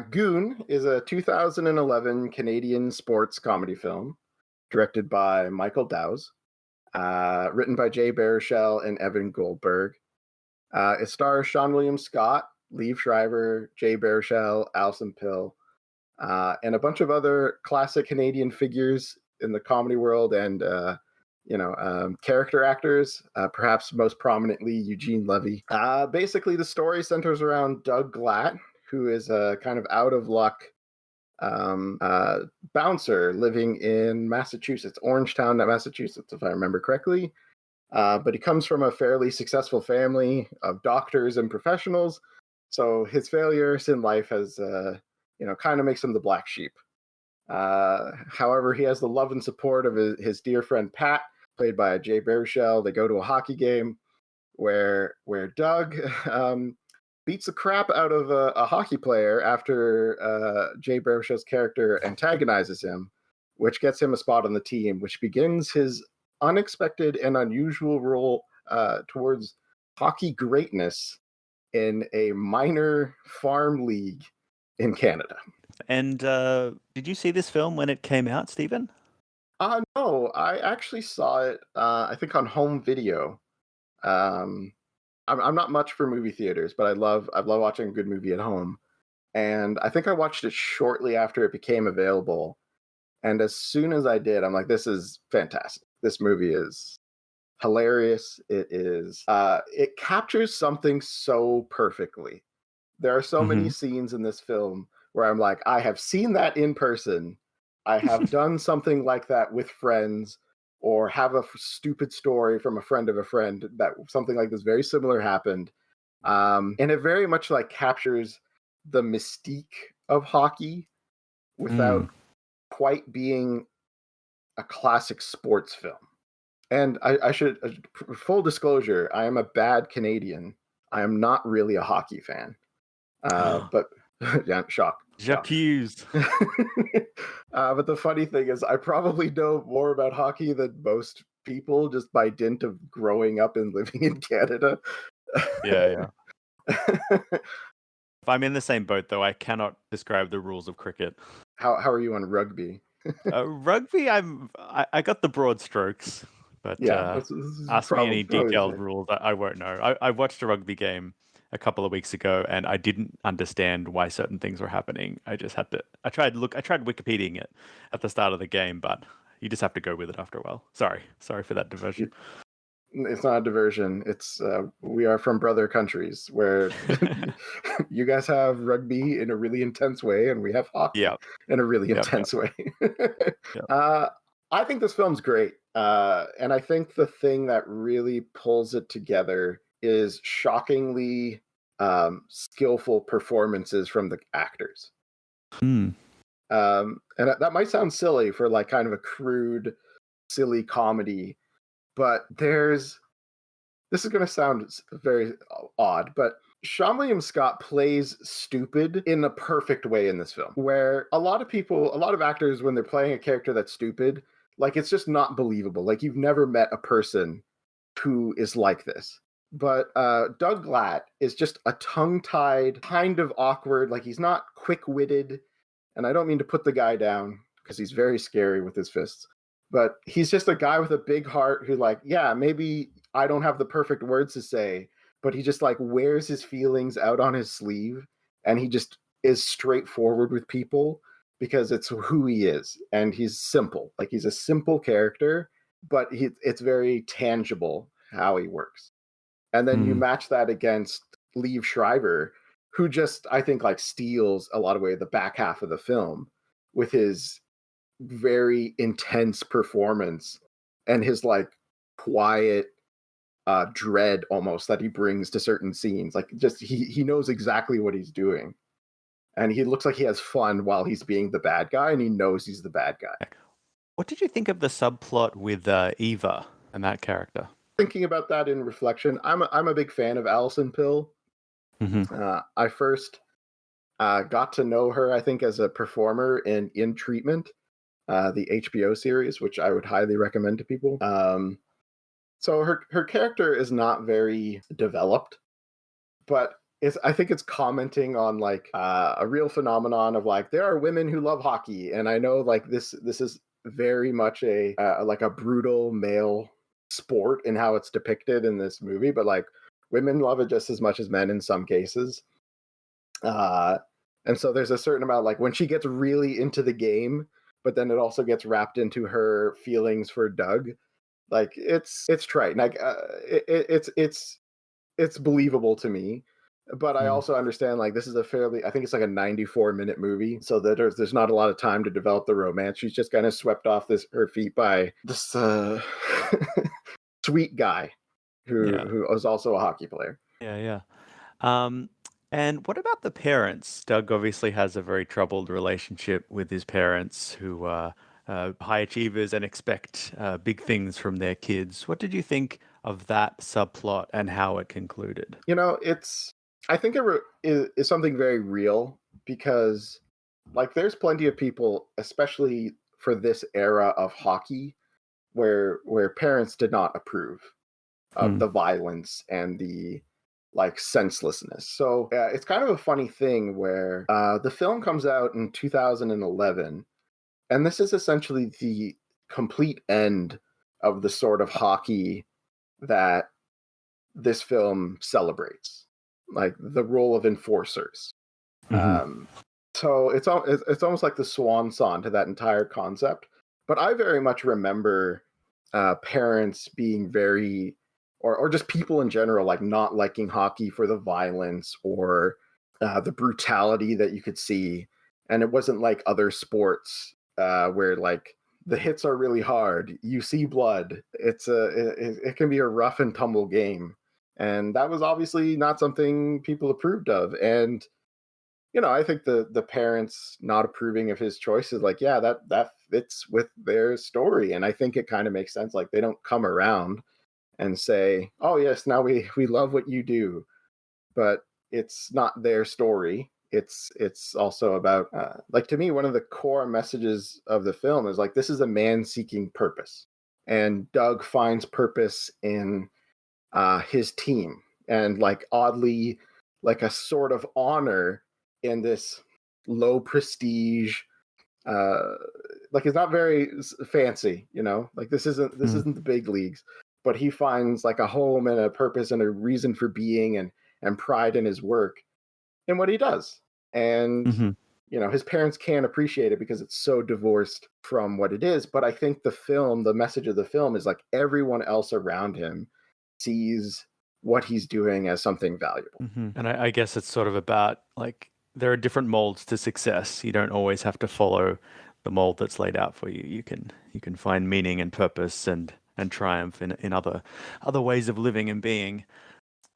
Goon is a 2011 Canadian sports comedy film directed by Michael Dowse, written by Jay Baruchel and Evan Goldberg. It stars Sean William Scott, Liev Schreiber, Jay Baruchel, Alison Pill, and a bunch of other classic Canadian figures in the comedy world and character actors, perhaps most prominently Eugene Levy. Basically, the story centers around Doug Glatt, who is a kind of out of luck bouncer living in Massachusetts, Orangetown, Massachusetts, if I remember correctly. But he comes from a fairly successful family of doctors and professionals, so his failures in life has, kind of makes him the black sheep. However, he has the love and support of his dear friend Pat, played by Jay Baruchel. They go to a hockey game where Doug beats the crap out of a hockey player after Jay Baruchel's character antagonizes him, which gets him a spot on the team, which begins his unexpected and unusual role towards hockey greatness in a minor farm league in Canada. And did you see this film when it came out, Stephen? No, I actually saw it, I think on home video. I'm not much for movie theaters, but I love watching a good movie at home. And I think I watched it shortly after it became available. And as soon as I did, I'm like, this is fantastic. This movie is hilarious. It captures something so perfectly. There are so many scenes in this film where I'm like, I have seen that in person. I have done something like that with friends, or have a stupid story from a friend of a friend that something like this very similar happened. And it very much like captures the mystique of hockey without quite being a classic sports film. And I should, full disclosure, I am a bad Canadian. I am not really a hockey fan. But yeah, shock. J'accuse. But the funny thing is, I probably know more about hockey than most people just by dint of growing up and living in Canada. Yeah. If I'm in the same boat, though, I cannot describe the rules of cricket. How are you on rugby? Rugby, I got the broad strokes, but ask me any detailed rules, I won't know. I watched a rugby game a couple of weeks ago, and I didn't understand why certain things were happening. I just had to. I tried Wikipediaing it at the start of the game, but you just have to go with it after a while. Sorry for that diversion. It's not a diversion. It's we are from brother countries where you guys have rugby in a really intense way, and we have hockey in a really intense way. I think this film's great, and I think the thing that really pulls it together is shockingly skillful performances from the actors. And that might sound silly for like kind of a crude, silly comedy, but this is going to sound very odd, but Sean William Scott plays stupid in a perfect way in this film, where a lot of actors, when they're playing a character that's stupid, like it's just not believable. Like you've never met a person who is like this. But Doug Glatt is just a tongue-tied, kind of awkward, like he's not quick-witted, and I don't mean to put the guy down, because he's very scary with his fists, but he's just a guy with a big heart who like, yeah, maybe I don't have the perfect words to say, but he just like wears his feelings out on his sleeve, and he just is straightforward with people because it's who he is, and he's simple. Like he's a simple character, but it's very tangible how he works. And then you match that against Liev Schreiber, who just, I think, like steals a lot of way the back half of the film with his very intense performance and his like quiet dread almost that he brings to certain scenes. Like just he knows exactly what he's doing. And he looks like he has fun while he's being the bad guy, and he knows he's the bad guy. What did you think of the subplot with Eva and that character? Thinking about that in reflection, I'm a big fan of Alison Pill. I first got to know her, I think, as a performer in Treatment, the HBO series, which I would highly recommend to people. So her character is not very developed, but I think it's commenting on like a real phenomenon of like there are women who love hockey, and I know like this is very much a like a brutal male sport in how it's depicted in this movie, but like women love it just as much as men in some cases. And so there's a certain amount like when she gets really into the game, but then it also gets wrapped into her feelings for Doug. Like it's trite. Like it's believable to me, but I also understand like this is a fairly, I think it's like a 94-minute movie, so that there's not a lot of time to develop the romance. She's just kind of swept off her feet by this sweet guy who is also a hockey player. Yeah. And what about the parents? Doug obviously has a very troubled relationship with his parents, who are high achievers and expect big things from their kids. What did you think of that subplot and how it concluded? I think it is something very real, because like there's plenty of people, especially for this era of hockey, where parents did not approve of the violence and the like senselessness. So it's kind of a funny thing where the film comes out in 2011, and this is essentially the complete end of the sort of hockey that this film celebrates, like the role of enforcers. So it's almost like the swan song to that entire concept. But I very much remember parents being very, or just people in general, like not liking hockey for the violence or the brutality that you could see. And it wasn't like other sports where like the hits are really hard, you see blood. It can be a rough and tumble game, and that was obviously not something people approved of. And I think the parents not approving of his choices, like, yeah, that fits with their story, and I think it kind of makes sense. Like, they don't come around and say, "Oh yes, now we love what you do," but it's not their story. It's also about like, to me, one of the core messages of the film is like, this is a man seeking purpose, and Doug finds purpose in his team, and like oddly, like a sort of honor in this low prestige, like it's not very fancy, like this isn't the big leagues, but he finds like a home and a purpose and a reason for being, and pride in his work and what he does. And his parents can't appreciate it because it's so divorced from what it is. But I think the message of the film is like everyone else around him sees what he's doing as something valuable. And I guess it's sort of about like there are different molds to success. You don't always have to follow the mold that's laid out for you. You can find meaning and purpose and triumph in other ways of living and being.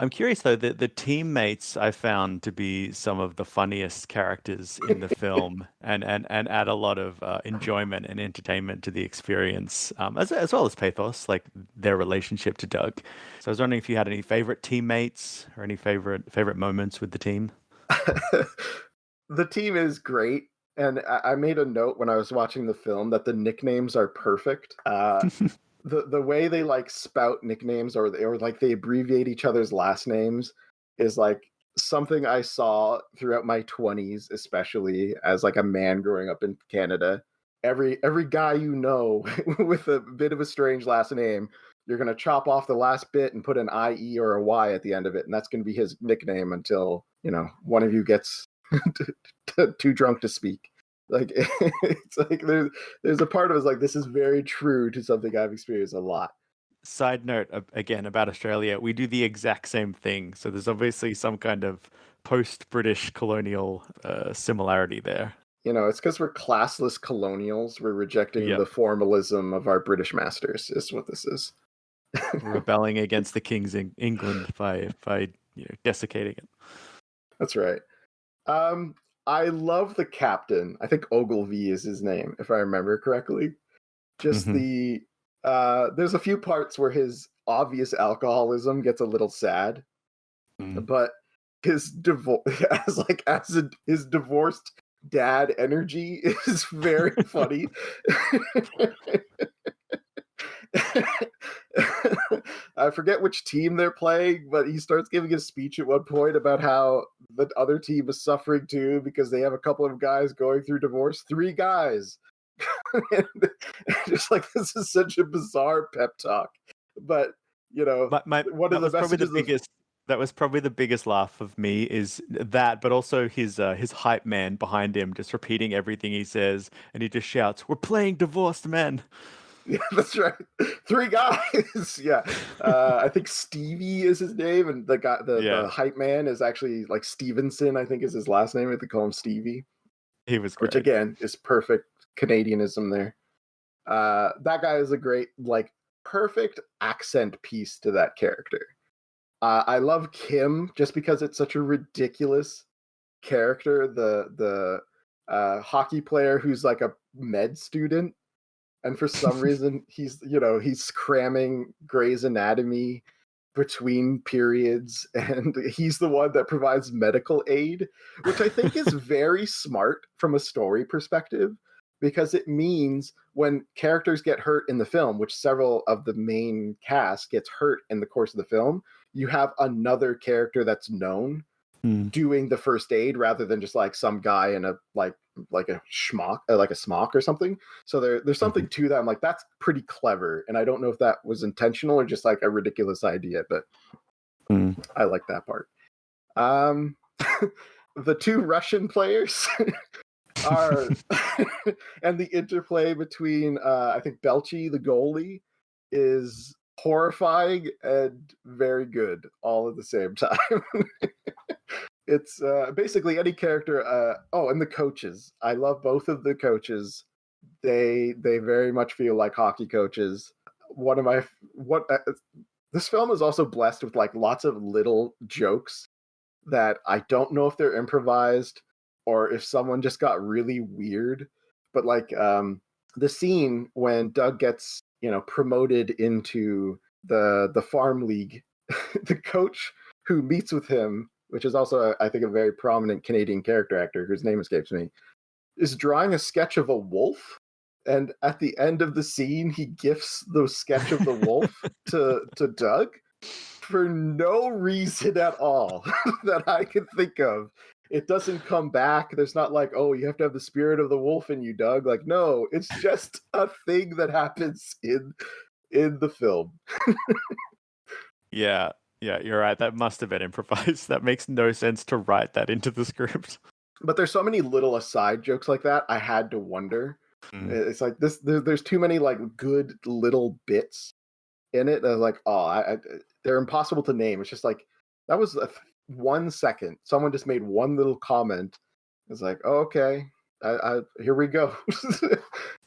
I'm curious though, the teammates I found to be some of the funniest characters in the film, and add a lot of enjoyment and entertainment to the experience, as well as pathos, like their relationship to Doug. So I was wondering if you had any favorite teammates or any favorite moments with the team. The team is great, and I made a note when I was watching the film that the nicknames are perfect. The way they like spout nicknames, or like they abbreviate each other's last names, is like something I saw throughout my 20s, especially as like a man growing up in Canada. Every guy with a bit of a strange last name, you're going to chop off the last bit and put an IE or a Y at the end of it, and that's going to be his nickname until one of you gets too drunk to speak. Like, it's like there's a part of us like, this is very true to something I've experienced a lot. Side note again about Australia, we do the exact same thing. So there's obviously some kind of post-British colonial similarity there. It's because we're classless colonials. We're rejecting the formalism of our British masters, is what this is. Rebelling against the King's England by desiccating it. That's right. I love the captain. I think Ogilvy is his name, if I remember correctly. Just there's a few parts where his obvious alcoholism gets a little sad, but his his divorced dad energy is very funny. I forget which team they're playing, but he starts giving a speech at one point about how the other team is suffering too because they have a couple of guys going through divorce. 3 guys. And just like, this is such a bizarre pep talk. But, you know, one of the messages that was probably the biggest laugh of me is that, but also his hype man behind him just repeating everything he says, and he just shouts, "We're playing divorced men." Yeah, that's right. 3 guys. Yeah. I think Stevie is his name, and the guy, the hype man is actually like Stevenson, I think is his last name. They call him Stevie. He was great. Which again is perfect Canadianism there. That guy is a great, like, perfect accent piece to that character. I love Kim just because it's such a ridiculous character. The hockey player who's like a med student, and for some reason he's cramming Grey's Anatomy between periods, and he's the one that provides medical aid, which I think is very smart from a story perspective, because it means when characters get hurt in the film, which several of the main cast gets hurt in the course of the film, you have another character that's known doing the first aid rather than just like some guy in a like a schmuck, like a smock or something. So there's something to that. I'm like, that's pretty clever, and I don't know if that was intentional or just like a ridiculous idea, but I like that part. The 2 Russian players are and the interplay between I think Belchi, the goalie, is horrifying and very good all at the same time. It's basically any character. And the coaches. I love both of the coaches. They very much feel like hockey coaches. This film is also blessed with like lots of little jokes that I don't know if they're improvised or if someone just got really weird. But like the scene when Doug gets promoted into the farm league, the coach who meets with him, which is also I think a very prominent Canadian character actor whose name escapes me, is drawing a sketch of a wolf, and at the end of the scene he gifts the sketch of the wolf to Doug for no reason at all that I can think of. It doesn't come back. There's not like, oh, you have to have the spirit of the wolf in you, Doug. Like, no, it's just a thing that happens in the film. Yeah, you're right. That must have been improvised. That makes no sense to write that into the script. But there's so many little aside jokes like that. I had to wonder. It's like this. There's too many like good little bits in it. That like, they're impossible to name. It's just like that was 1 second. Someone just made one little comment. It's like, oh, okay, here we go.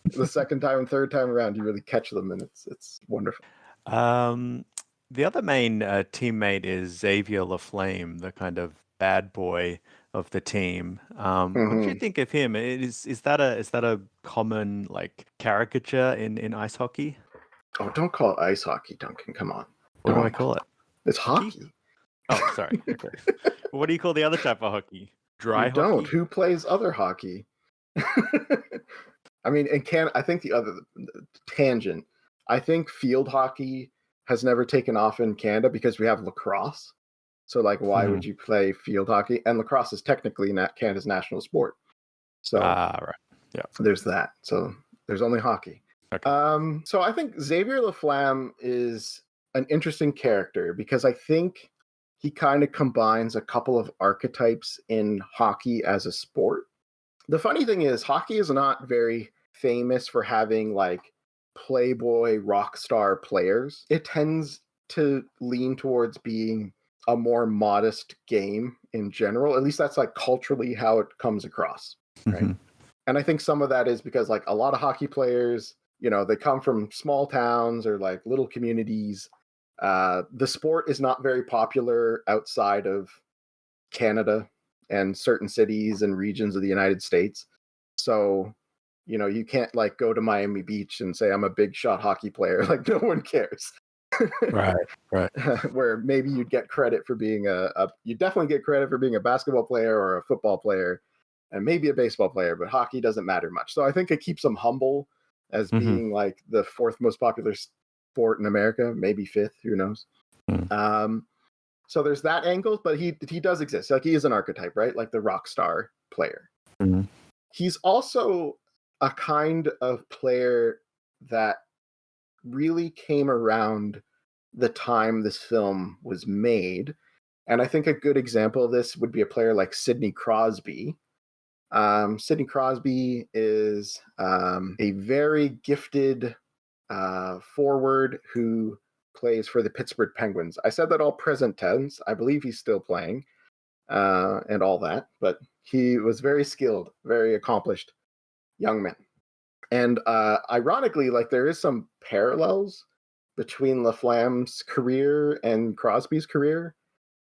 The second time and third time around, you really catch them, and it's wonderful. The other main teammate is Xavier LaFlame, the kind of bad boy of the team. What do you think of him? Is that a common like caricature in ice hockey? Oh, don't call it ice hockey, Duncan. Come on. What do I call it? It's hockey. Oh, sorry. Okay. What do you call the other type of hockey? Dry hockey? Don't. Who plays other hockey? I mean, I think the other tangent. I think field hockey has never taken off in Canada because we have lacrosse. So, like, why would you play field hockey? And lacrosse is technically not Canada's national sport. So, right. Yeah. There's that. So there's only hockey. Okay. So I think Xavier LaFlamme is an interesting character because I think he kind of combines a couple of archetypes in hockey as a sport. The funny thing is, hockey is not very famous for having like playboy rock star players. It tends to lean towards being a more modest game in general. At least that's like culturally how it comes across, right? And I think some of that is because like a lot of hockey players, they come from small towns or like little communities. The sport is not very popular outside of Canada and certain cities and regions of the United States. So, you can't like go to Miami Beach and say, I'm a big shot hockey player. Like no one cares. Right. Where maybe you'd get credit for being you definitely get credit for being a basketball player or a football player and maybe a baseball player, but hockey doesn't matter much. So I think it keeps them humble as being like the 4th most popular sport in America, maybe 5th, who knows. So there's that angle, but he does exist. Like, he is an archetype, right? Like the rock star player. He's also a kind of player that really came around the time this film was made. And I think a good example of this would be a player like Sidney Crosby. Sidney Crosby is a very gifted forward who plays for the Pittsburgh Penguins. I said that all present tense. I believe he's still playing and all that, but he was very skilled, very accomplished young man. And ironically, like, there is some parallels between Laflamme's career and Crosby's career.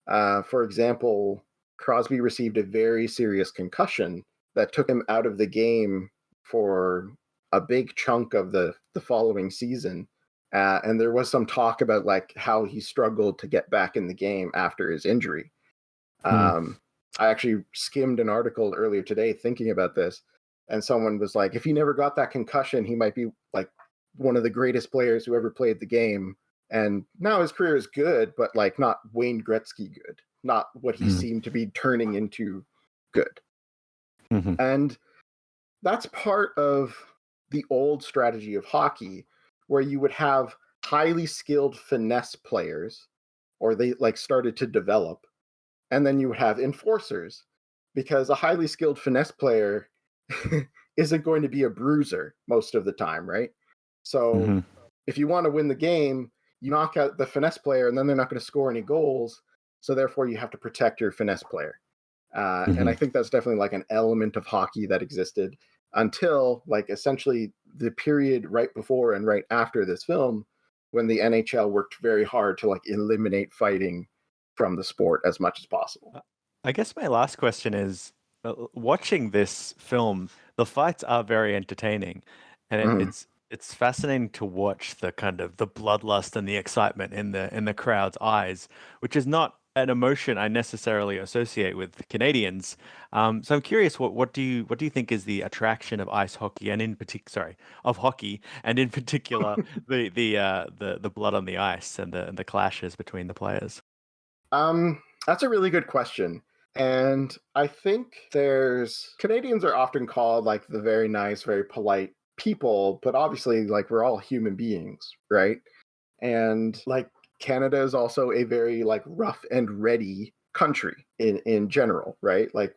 For example, Crosby received a very serious concussion that took him out of the game for a big chunk of the following season. And there was some talk about like how he struggled to get back in the game after his injury. I actually skimmed an article earlier today thinking about this, and someone was like, if he never got that concussion, he might be like one of the greatest players who ever played the game. And now his career is good, but like not Wayne Gretzky good, not what he seemed to be turning into good. And that's part of the old strategy of hockey, where you would have highly skilled finesse players, or they like started to develop, and then you would have enforcers, because a highly skilled finesse player isn't going to be a bruiser most of the time, right? So if you want to win the game, you knock out the finesse player, and then they're not going to score any goals. So therefore, you have to protect your finesse player. And I think that's definitely like an element of hockey that existed until like essentially the period right before and right after this film, when the NHL worked very hard to like eliminate fighting from the sport as much as possible. I guess my last question is, watching this film, the fights are very entertaining, and it's fascinating to watch the kind of the bloodlust and the excitement in the crowd's eyes, which is not an emotion I necessarily associate with Canadians. So I'm curious, what do you think is the attraction of ice hockey, and in particular, of hockey, and in particular the blood on the ice and the clashes between the players? That's a really good question. And I think Canadians are often called like the very nice, very polite people, but obviously like we're all human beings, right? And like Canada is also a very like rough and ready country in general, right? I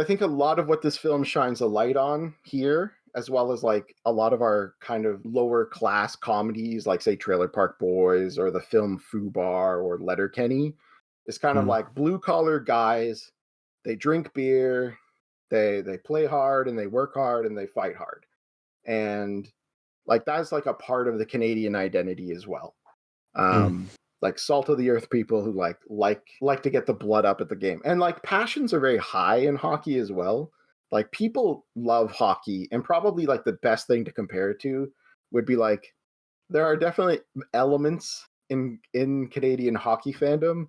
think a lot of what this film shines a light on here, as well as like a lot of our kind of lower class comedies, like say Trailer Park Boys or the film Fubar or Letterkenny, is kind of like blue collar guys. They drink beer, they play hard, and they work hard, and they fight hard. And like that's like a part of the Canadian identity as well. Like salt of the earth people who like to get the blood up at the game. And like passions are very high in hockey as well. Like people love hockey, and probably like the best thing to compare it to would be like there are definitely elements in Canadian hockey fandom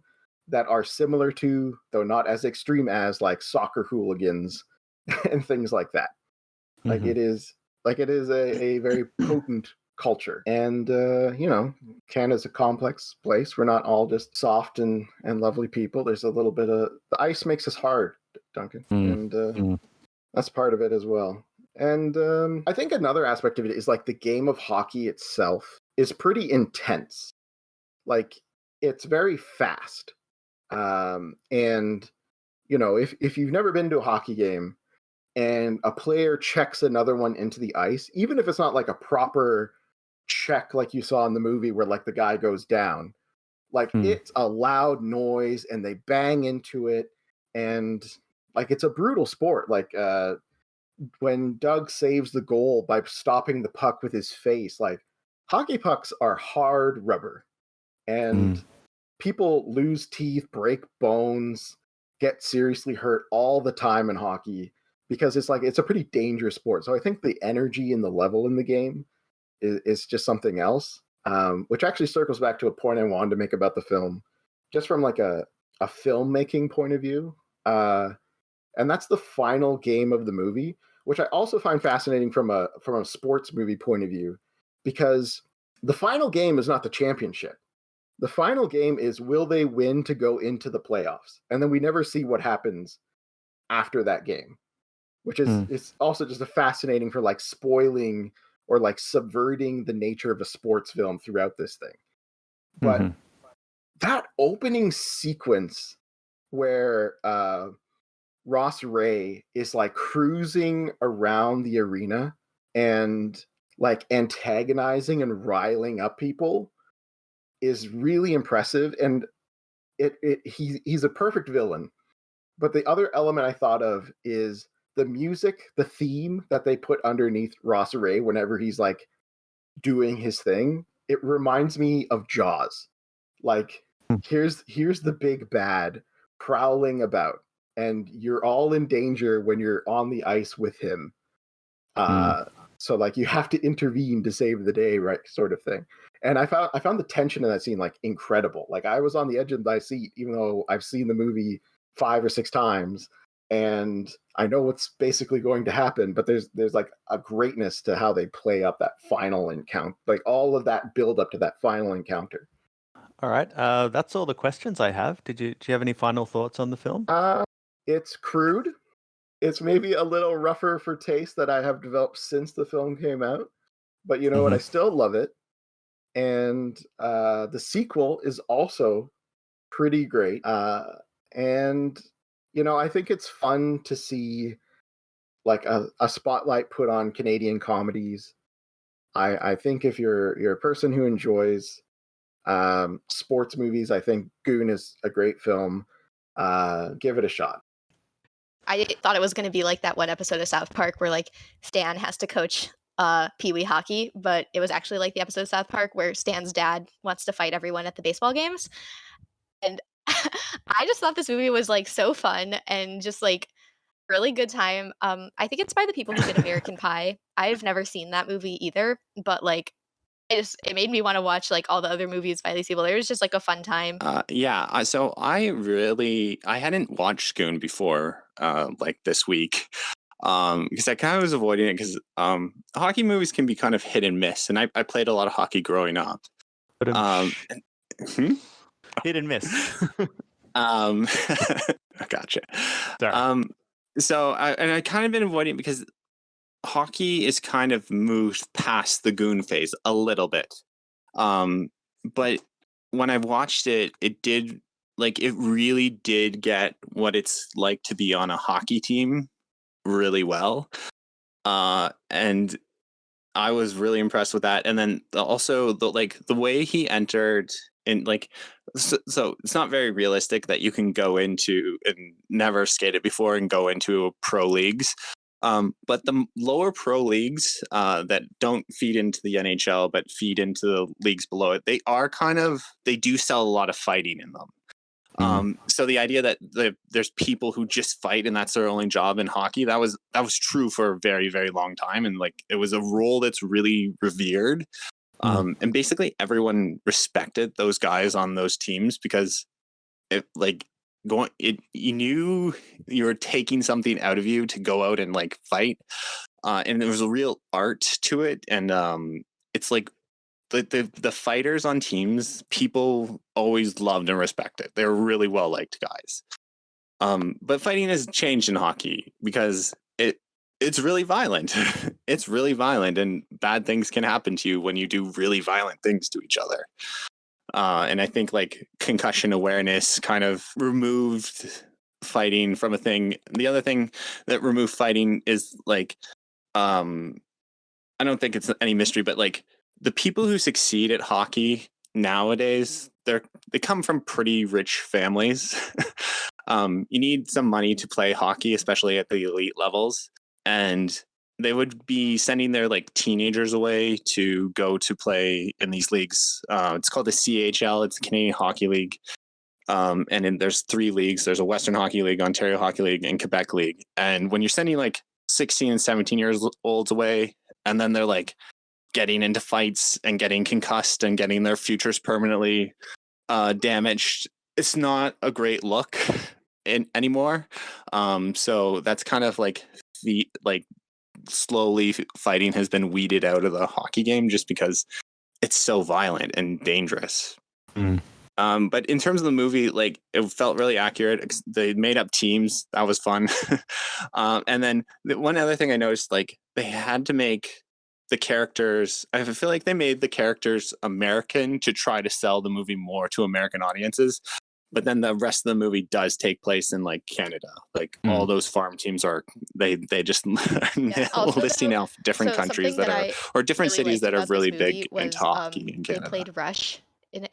that are similar to, though not as extreme as, like soccer hooligans and things like that. Like it is a very potent culture. And Canada's a complex place. We're not all just soft and lovely people. There's a little bit of the ice makes us hard, Duncan. And that's part of it as well. And I think another aspect of it is like the game of hockey itself is pretty intense. Like it's very fast. And if you've never been to a hockey game and a player checks another one into the ice, even if it's not like a proper check like you saw in the movie where like the guy goes down, like it's a loud noise and they bang into it, and like it's a brutal sport. Like when Doug saves the goal by stopping the puck with his face, like hockey pucks are hard rubber, and people lose teeth, break bones, get seriously hurt all the time in hockey, because it's a pretty dangerous sport. So I think the energy and the level in the game is just something else, which actually circles back to a point I wanted to make about the film, just from like a filmmaking point of view. And that's the final game of the movie, which I also find fascinating from a sports movie point of view, because the final game is not the championship. The final game is, will they win to go into the playoffs? And then we never see what happens after that game, which is it's also just a fascinating for like spoiling or like subverting the nature of a sports film throughout this thing. But that opening sequence where Ross Ray is like cruising around the arena and like antagonizing and riling up people is really impressive, and he's a perfect villain. But the other element I thought of is the music, the theme that they put underneath Ross Ray whenever he's like doing his thing. It reminds me of Jaws. Like here's the big bad prowling about, and you're all in danger when you're on the ice with him. So like you have to intervene to save the day, right? Sort of thing. And I found the tension in that scene like incredible. Like I was on the edge of my seat, even though I've seen the movie 5 or 6 times, and I know what's basically going to happen. But there's like a greatness to how they play up that final encounter, like all of that build up to that final encounter. All right, that's all the questions I have. Do you have any final thoughts on the film? It's crude. It's maybe a little rougher for taste that I have developed since the film came out, but you know what? I still love it. And the sequel is also pretty great. And you know, I think it's fun to see like a spotlight put on Canadian comedies. I think if you're a person who enjoys sports movies, I think Goon is a great film. Give it a shot. I thought it was going to be like that one episode of South Park where like Stan has to coach Pee-wee hockey, but it was actually like the episode of South Park where Stan's dad wants to fight everyone at the baseball games. And I just thought this movie was like so fun and just like really good time. I think it's by the people who did American Pie. I've never seen that movie either, but like it made me want to watch like all the other movies by these people. It was just like a fun time. So I hadn't watched Goon before like this week. Because I kind of was avoiding it because hockey movies can be kind of hit and miss, and I played a lot of hockey growing up. Hit and miss. Gotcha. Sorry. So I kind of been avoiding it because hockey is kind of moved past the Goon phase a little bit. But when I watched it, it really did get what it's like to be on a hockey team really well. And I was really impressed with that. And then also the way he entered in, like, so it's not very realistic that you can go into and never skated before and go into pro leagues. But the lower pro leagues that don't feed into the NHL but feed into the leagues below it, they do sell a lot of fighting in them. So the idea that there's people who just fight and that's their only job in hockey, that was true for a very, very long time. And like, it was a role that's really revered. And basically everyone respected those guys on those teams because you knew you were taking something out of you to go out and like fight. And there was a real art to it. And it's like, the fighters on teams, people always loved and respected. They were really well liked guys. But fighting has changed in hockey because it's really violent. It's really violent, and bad things can happen to you when you do really violent things to each other. And I think like concussion awareness kind of removed fighting from a thing. The other thing that removed fighting is like, I don't think it's any mystery, but like, the people who succeed at hockey nowadays, they come from pretty rich families. You need some money to play hockey, especially at the elite levels. And they would be sending their like teenagers away to go to play in these leagues. It's called the CHL. It's the Canadian Hockey League. And then there's 3 leagues. There's a Western Hockey League, Ontario Hockey League, and Quebec League. And when you're sending like 16 and 17 years olds away, and then they're like getting into fights and getting concussed and getting their futures permanently damaged, it's not a great look anymore. So that's kind of like slowly fighting has been weeded out of the hockey game just because it's so violent and dangerous. Mm. But in terms of the movie, like, it felt really accurate. They made up teams. That was fun. And then one other thing I noticed, like, they had to make the characters, I feel like they made the characters American to try to sell the movie more to American audiences. But then the rest of the movie does take place in like Canada. Like all those farm teams are, they just listing off different countries that are, or different really cities that are really big was, into hockey in Canada. They played Rush.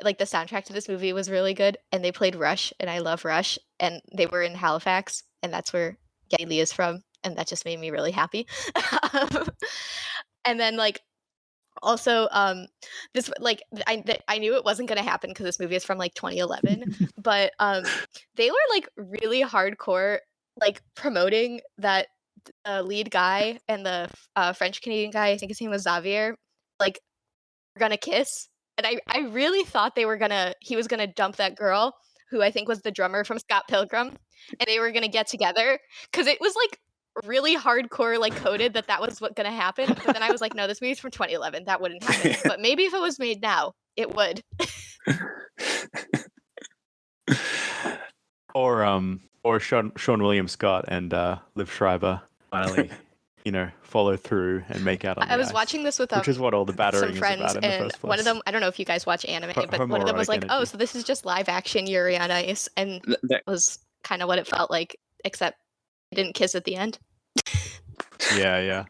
Like the soundtrack to this movie was really good, and they played Rush, and I love Rush, and they were in Halifax, and that's where SJLee is from, and that just made me really happy. And then like also this like I knew it wasn't going to happen because this movie is from like 2011, but they were like really hardcore like promoting that lead guy and the French Canadian guy, I think his name was Xavier, like were gonna kiss. And I really thought he was gonna dump that girl who I think was the drummer from Scott Pilgrim, and they were gonna get together because it was like really hardcore, like coded that was what gonna happen. But then I was like, no, this movie's from 2011, that wouldn't happen. But maybe if it was made now, it would. Or Sean William Scott and Liv Schreiber finally, follow through and make out on the I was ice, watching this with which is what all the battering some friends, is about in the and first place. one of them, I don't know if you guys watch anime, but one of them was like, "Oh, so this is just live action Yuri on Ice," and that was kind of what it felt like, except they didn't kiss at the end. Yeah.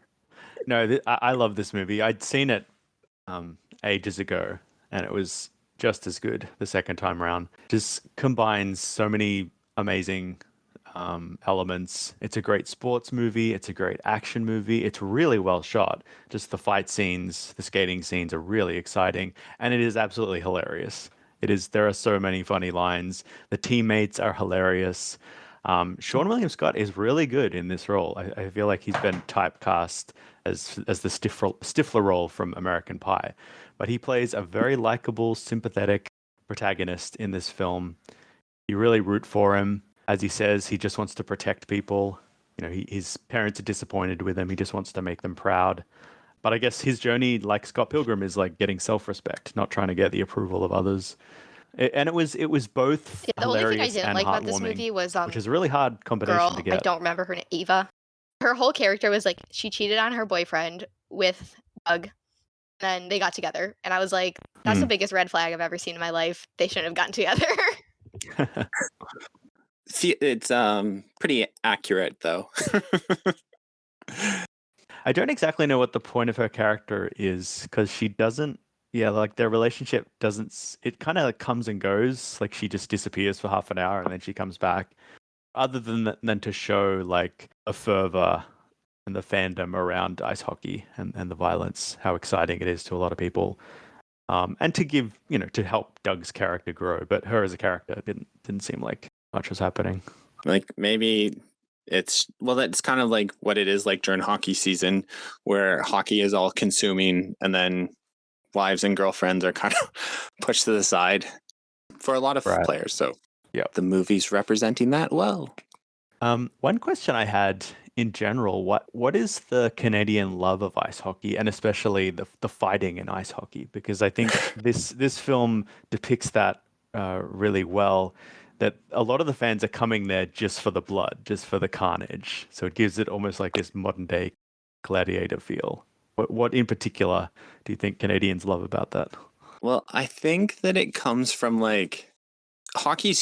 No, I love this movie. I'd seen it ages ago, and it was just as good the second time around. Just combines so many amazing elements. It's a great sports movie. It's a great action movie. It's really well shot. Just the fight scenes, the skating scenes are really exciting, and it is absolutely hilarious. There are so many funny lines. The teammates are hilarious. Sean William Scott is really good in this role. I feel like he's been typecast as the Stifler role from American Pie, but he plays a very likable, sympathetic protagonist in this film. You really root for him. As he says, he just wants to protect people. His parents are disappointed with him. He just wants to make them proud. But I guess his journey, like Scott Pilgrim, is like getting self-respect, not trying to get the approval of others. And it was both hilarious and heartwarming. The only thing I didn't like about this movie was which is a really hard combination to get. I don't remember her name, Eva. Her whole character was like she cheated on her boyfriend with Doug, and then they got together. And I was like, that's the biggest red flag I've ever seen in my life. They shouldn't have gotten together. It's pretty accurate though. I don't exactly know what the point of her character is, because she doesn't. Yeah, like their relationship doesn't. It kind of comes and goes. Like she just disappears for half an hour and then she comes back. Other than to show like a fervor and the fandom around ice hockey and the violence, how exciting it is to a lot of people, and to give to help Doug's character grow. But her as a character didn't seem like much was happening. Like maybe that's kind of like what it is like during hockey season, where hockey is all consuming, and then wives and girlfriends are kind of pushed to the side for a lot of players. So the movie's representing that well. One question I had in general, what is the Canadian love of ice hockey, and especially the fighting in ice hockey? Because I think this film depicts that really well, that a lot of the fans are coming there just for the blood, just for the carnage. So it gives it almost like this modern day gladiator feel. What in particular do you think Canadians love about that? Well, I think that it comes from like hockey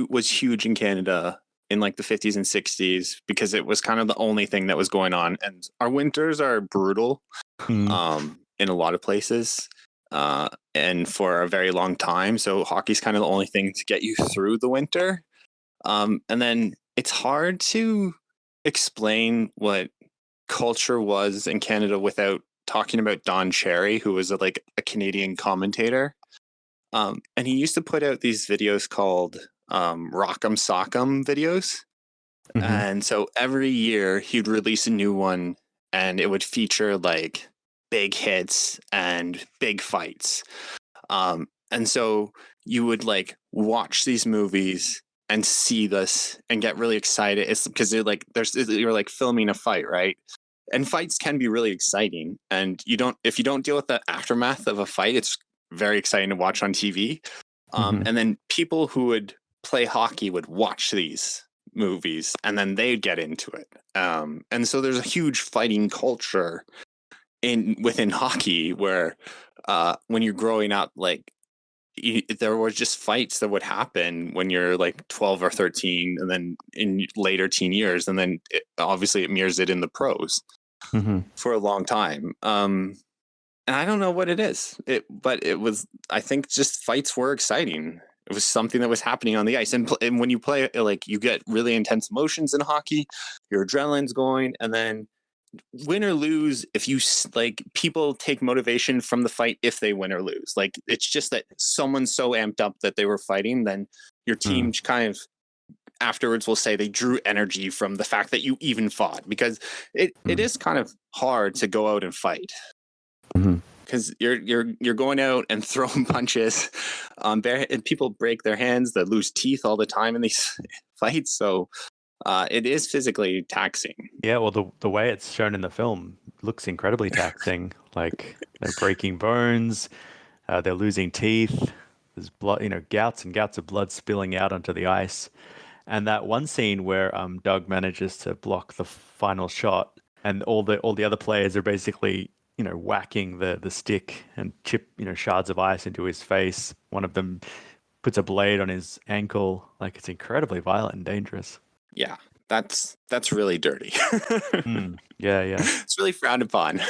was huge in Canada in like the 50s and 60s because it was kind of the only thing that was going on. And our winters are brutal in a lot of places and for a very long time. So hockey's kind of the only thing to get you through the winter. And then it's hard to explain what culture was in Canada without talking about Don Cherry, who was a Canadian commentator. And he used to put out these videos called Rock'em Sock'em videos. Mm-hmm. And so every year he'd release a new one and it would feature like big hits and big fights. And so you would like watch these movies and see this and get really excited. It's because you're like filming a fight, right? And fights can be really exciting. And if you don't deal with the aftermath of a fight, it's very exciting to watch on TV. And then people who would play hockey would watch these movies and then they'd get into it. And so there's a huge fighting culture within hockey where when you're growing up, like there was just fights that would happen when you're like 12 or 13 and then in later teen years. And then obviously it mirrors it in the pros for a long time. And I don't know what it is, but it was, I think just fights were exciting. It was something that was happening on the ice. And when you play, like you get really intense emotions in hockey, your adrenaline's going, and then win or lose, if you like, people take motivation from the fight if they win or lose. Like it's just that someone's so amped up that they were fighting, then your team kind of afterwards will say they drew energy from the fact that you even fought, because it is kind of hard to go out and fight. Because you're going out and throwing punches on and people break their hands, that lose teeth all the time in these fights. So it is physically taxing. Yeah, well, the way it's shown in the film looks incredibly taxing. Like they're breaking bones, they're losing teeth. There's blood, gouts and gouts of blood spilling out onto the ice. And that one scene where Doug manages to block the final shot, and all the other players are basically whacking the stick and chip shards of ice into his face. One of them puts a blade on his ankle. Like it's incredibly violent and dangerous. Yeah, that's really dirty. Yeah. It's really frowned upon.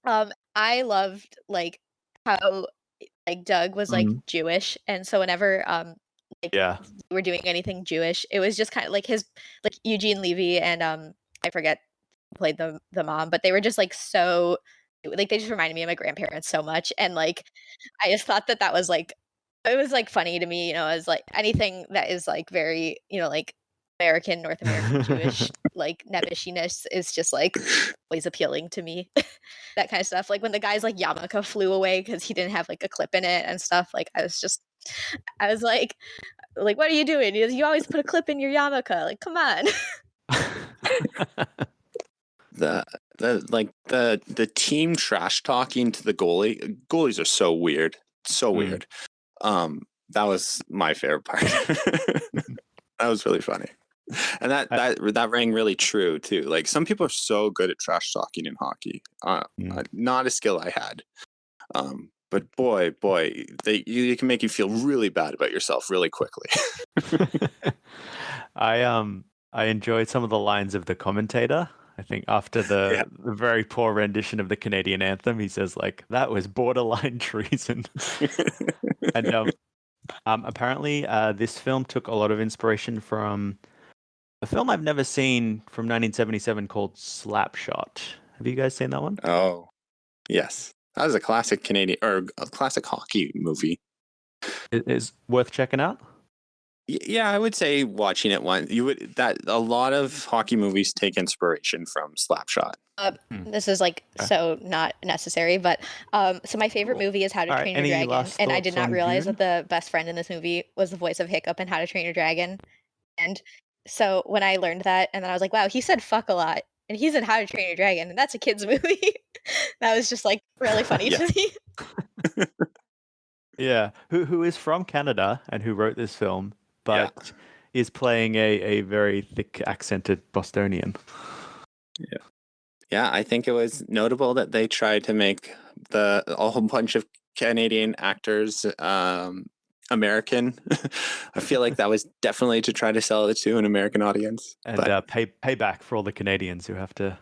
I loved like how like Doug was like Jewish, and so whenever we're doing anything Jewish, it was just kind of like his like Eugene Levy and I forget who played the mom, but they were just like so like they just reminded me of my grandparents so much, and like I just thought that was like it was like funny to me, as like anything that is like very like North American Jewish like nebbishiness is just like always appealing to me. That kind of stuff, like when the guy's like yarmulke flew away because he didn't have like a clip in it and stuff, like I was like what are you doing? You always put a clip in your yarmulke, like come on. the team trash talking to the goalies are so weird. That was my favorite part. That was really funny. And that rang really true too. Like some people are so good at trash talking in hockey. Not a skill I had. But boy, you can make you feel really bad about yourself really quickly. I enjoyed some of the lines of the commentator. I think after the very poor rendition of the Canadian anthem, he says like that was borderline treason. And apparently this film took a lot of inspiration from a film I've never seen from 1977 called Slapshot. Have you guys seen that one? Oh, yes. That was a classic Canadian or a classic hockey movie. It is worth checking out. Yeah, I would say watching it once. A lot of hockey movies take inspiration from Slapshot. This is like so not necessary, but so my favorite movie is How to Train Your Dragon, and I did not realize that the best friend in this movie was the voice of Hiccup in How to Train Your Dragon. And so when I learned that, and then I was like, wow, he said fuck a lot, and he's in How to Train Your Dragon, and that's a kid's movie. That was just like really funny to me. Yeah, who is from Canada and who wrote this film, but is playing a very thick accented Bostonian. Yeah, I think it was notable that they tried to make a whole bunch of Canadian actors American. I feel like that was definitely to try to sell it to an American audience. And pay back for all the Canadians who have to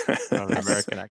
run an American accent.